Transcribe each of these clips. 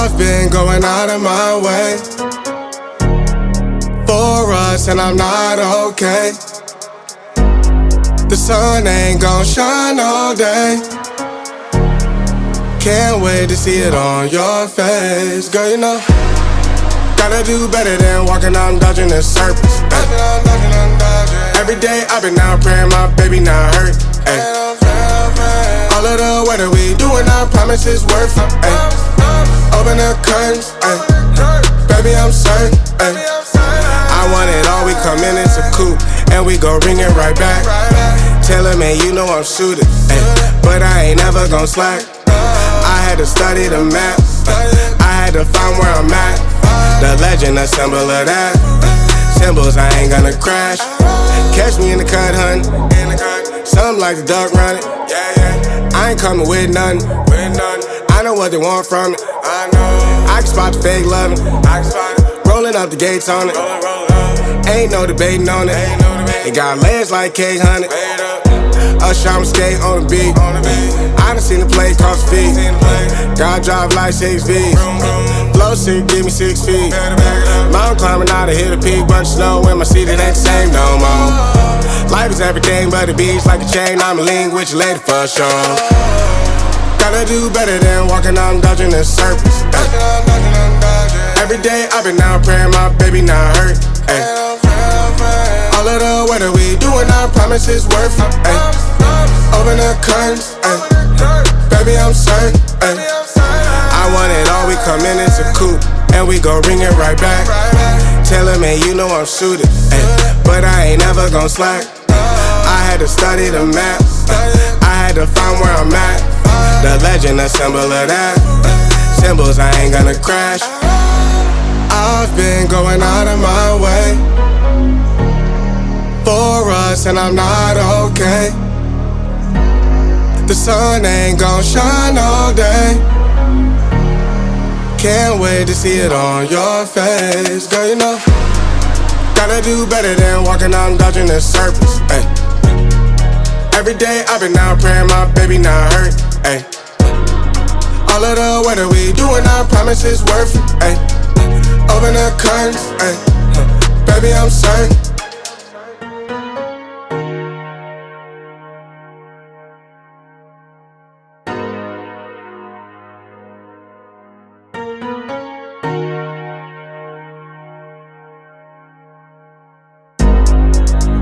I've been going out of my way for us, and I'm not okay. The sun ain't gon' shine all day. Can't wait to see it on your face. Girl, you know, gotta do better than walking out dodging in circles. Every day I've been out praying my baby not hurt. All of the weather we doing, I promise it's worth it. Open the curtains, baby I'm certain. I want it all, we come in, it's a coupe, and we gon' ring it right back. Tell her, man, you know I'm shooting, but I ain't never gon' slack. I had to study the map, I had to find where I'm at. The legend, a symbol of that. Symbols, I ain't gonna crash. Catch me in the cut, hun. Something like the duck running. I ain't coming with nothing. I know what they want from it. I can spot the fake loving. Rolling up the gates on it. Ain't no debating on it. It got legs like cake, honey. Usher, I'm skate on the beat. I done seen the play cross the feet. God drive like 6 V's. Flow sick, give me 6 feet. Mountain climbing out to hit a peak. Bunch of snow in my seat, it ain't the same no more. Life is everything but a beach like a chain. I'm a link with your lady for sure. Gotta do better than walking out dodging in circles. Every day I've been out praying my baby not hurt. All of the weather we doing, I promise it's worth it. Open the curtains, baby I'm certain. I want it all, we come in, it's a coupe, and we gon' ring it right back. Tell her, man, you know I'm shooting, but I ain't never gon' slack. I had to study the map, I had to find where I'm at. The legend, a symbol of that. Symbols, I ain't gonna crash. I've been going out of my way for us, and I'm not okay. The sun ain't gon' shine all day. Can't wait to see it on your face. Girl, you know, gotta do better than walking out dodging in circles. Every day I've been out praying my baby not hurt. All of the weather we doing, I promise it's worth it. Open the curtains, baby I'm certain.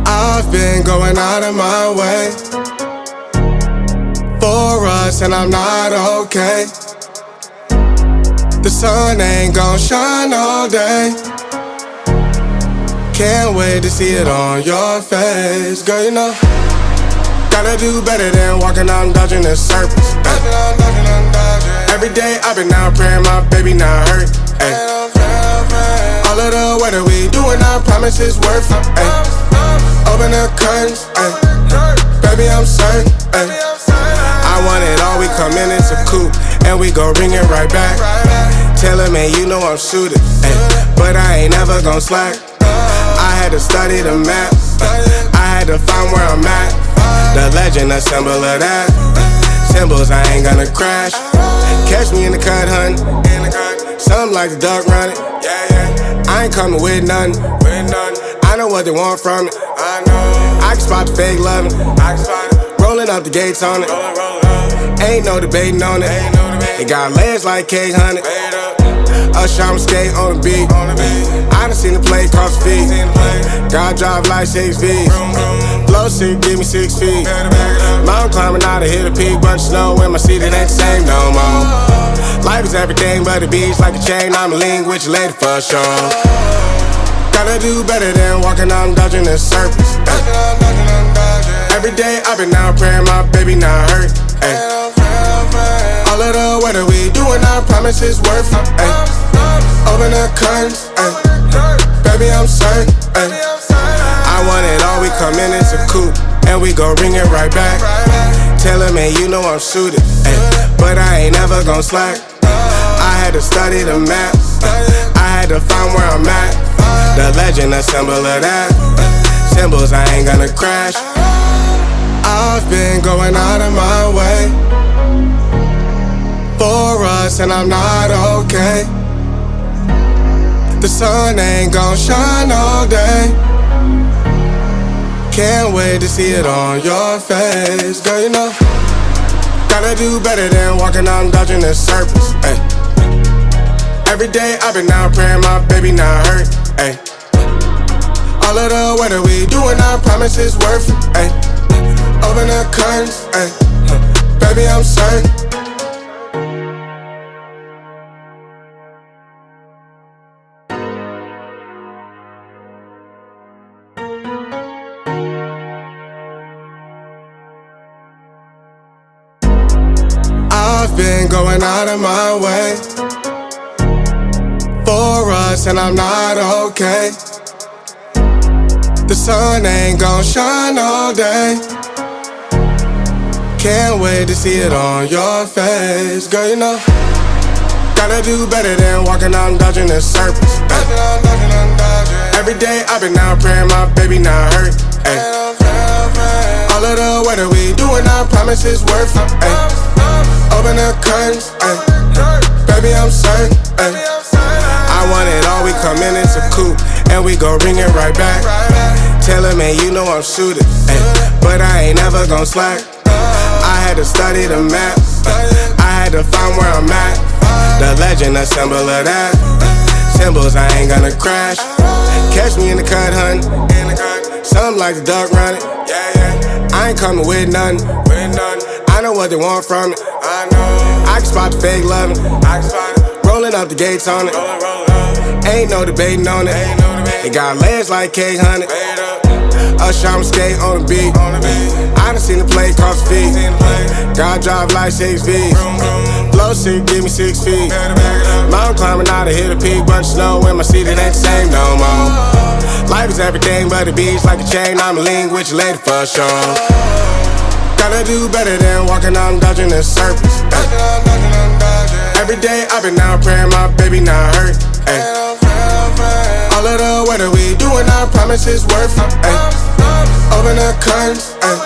I've been going out of my way for us, and I'm not okay. The sun ain't gon' shine all day. Can't wait to see it on your face. Girl, you know, gotta do better than walking out dodging in circles. Every day I've been out praying my baby not hurt. All of the weather we doing, I promise it's worth it. Open the curtains, baby I'm certain. I want it all, we come in, it's a coupe, and we gon' ring it right back. Tell her, man, you know I'm shooting, but I ain't never gon' slack. I had to study the map, I had to find where I'm at. The legend, a symbol of that. Symbols, I ain't gonna crash. Catch me in the cut, hun. Something like the duck running. I ain't coming with nothing. I know what they want from it. I can spot the fake loving. Rolling up the gates on it. Ain't no debating on it. It got legs like cake, honey. Usher, I'm skate on the beat. I done seen the play cross the feet. God drive like 6 V's. Flow sick, give me 6 feet. Mountain climbing out to hit a peak. Bunch of snow in my seat, it ain't the same no more. Life is everything but a beach like a chain. I'm a link with your lady for sure. Gotta do better than walking out dodging in circles. Every day I've been out praying my baby not hurt. All of the weather we doing, I promise it's worth it. Open the curtains, baby I'm certain. I want it all, we come in, it's a coupe, and we gon' ring it right back. Tell her, man, you know I'm shooting, but I ain't never gon' slack. I had to study the map, I had to find where I'm at. The legend, a symbol of that. Symbols, I ain't gonna crash. I've been going out of my way for us. us and I'm not okay. The sun ain't gon' shine all day. Can't wait to see it on your face. Girl, you know, gotta do better than walking out and dodging the surface. Ay. Every day I've been out praying my baby not hurt. Ay. All of the weather we doing, I promise it's worth it. Ay. Open the curtains, ay. Baby, I'm certain. I've been going out of my way for us and I'm not okay. The sun ain't gon' shine all day. Can't wait to see it on your face. Girl, you know, gotta do better than walking out and dodging the surface. Every day I've been out praying my baby not hurt. Ay. All of the weather we doing, I promise it's worth it. Ay. Open the curtains, ay. Baby, I'm certain. Ay. I want it all, we come in, it's a coupe, and we gon' ring it right back. Tell him, man, you know I'm suited, ay. But I ain't never gon' slack. I had to study the map, I had to find where I'm at. The legend, a symbol of that. Symbols, I ain't gonna crash. Catch me in the cut, hun. Something like the duck running. I ain't coming with nothing. I know what they want from it. I can spot the fake loving. Rolling up the gates on it. Ain't no debating on it. It got legs like cake, honey. Usher, I'm skate on the beat. I done seen the play cross the feet. God drive like 6 V's. Flow sick, give me 6 feet. Mountain climbing out to hit a peak. Bunch of snow in my seat, it ain't the same no more. Life is everything but the beach, like a chain. I'm a link with your lady for sure. Gotta do better than walking out and dodging the surface. Every day I've been out praying my baby not hurt. Ay. All of the weather we doing, I promise it's worth it. Ay. Open the curtains, ay.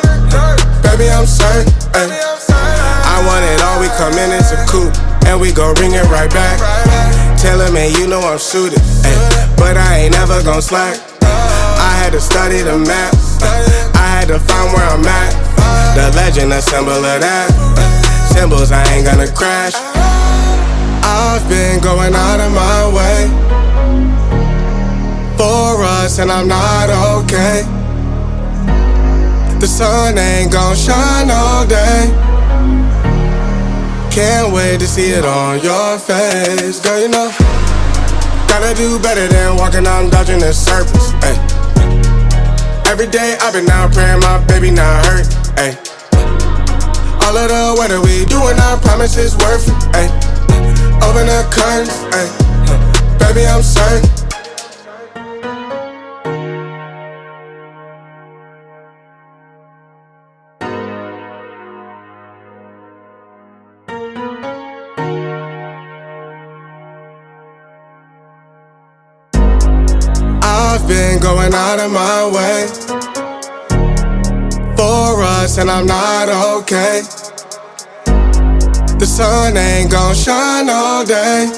Baby, I'm certain. Ay. I want it all, we come in, it's a coupe, and we gon' ring it right back. Tell him, man, you know I'm suited, ay. But I ain't never gon' slack. I had to study the map, I had to find where I'm at. The legend, a symbol of that. Symbols, I ain't gonna crash. I've been going out of my way for us and I'm not okay. The sun ain't gon' shine all day. Can't wait to see it on your face. Girl, you know, gotta do better than walking out and dodging the surface. Ay. Every day I've been out praying my baby not hurt. Ay. All of the weather we doing, I promise it's worth it. Ay. Open the curtains, ay. Baby, I'm certain. I've been going out of my way for us and I'm not okay. The sun ain't gon' shine all day.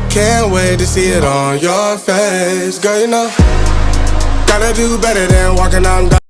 Can't wait to see it on your face. Girl, you know, gotta do better than walking out and